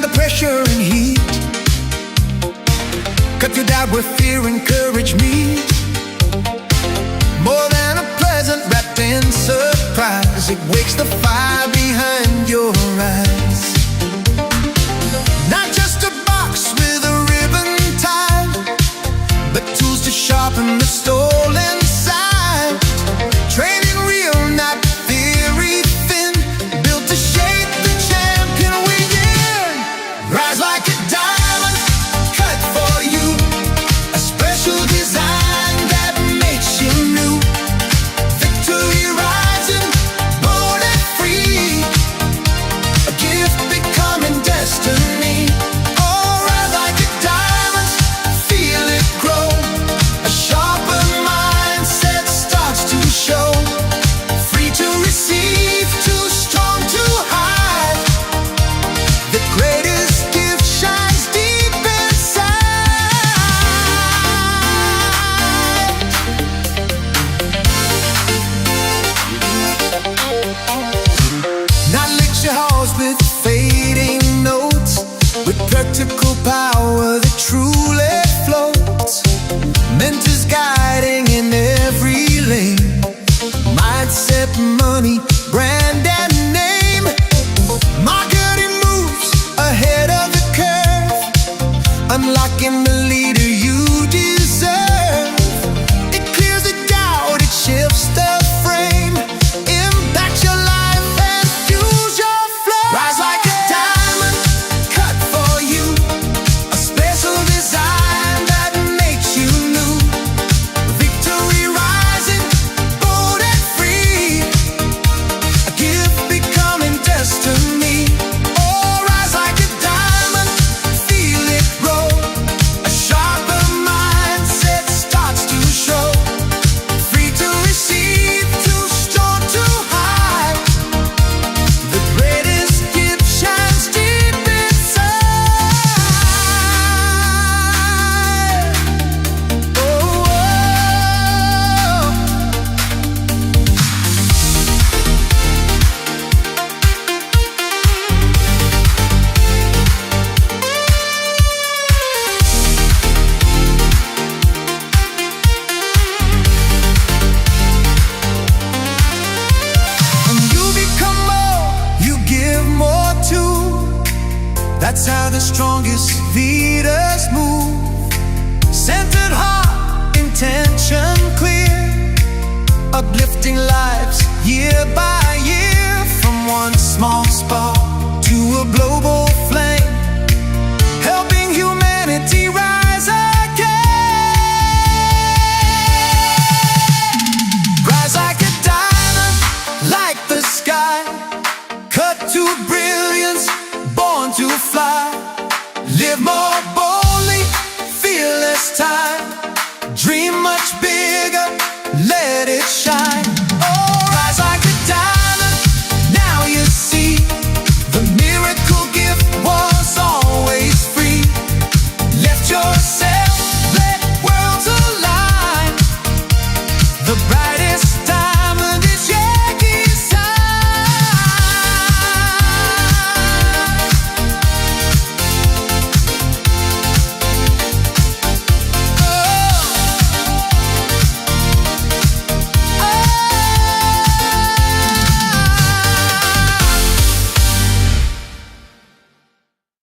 the pressure and heat. Cut through doubt where fear encouraged me. More than a pleasant wrapped in surprise, it wakes the fire behind your eyes. Not just a box with a ribbon tied, but tools to sharpen the stolen side. Training real, not theory thin, built to shape the champion within. Rise like a diamond, cut for you, a special design that makes you new. Victory rising, bold and free, a gift becoming destiny. Oh, rise like a diamond, feel it grow, a sharper mindset starts to show. Free to receive, too strong to hide, the greatest gift shines deep inside. Not lecture halls with fading notes, with practical power that truly floats. Mentors guiding in every lane, mindset, money, brand and name. Marketing moves ahead of the curve, unlocking the leader you deserve. It clears the doubt, it shifts the frame, impact your life and fuse your flame. Rise like a diamond, cut for you, a special design that makes you new. Victory rising, bold and free, a gift becoming destiny. Oh, rise like a diamond, feel it grow, a sharper mindset starts to show. Free to receive, too strong to hide, the greatest gift shines deep inside. Oh, When you become more, you give more too. That's how the strongest leaders move. Centered heart, intention clear, uplifting lives year by year. From one small spark to a global flame, helping humanity rise again. Rise like a diamond, like the sky, cut to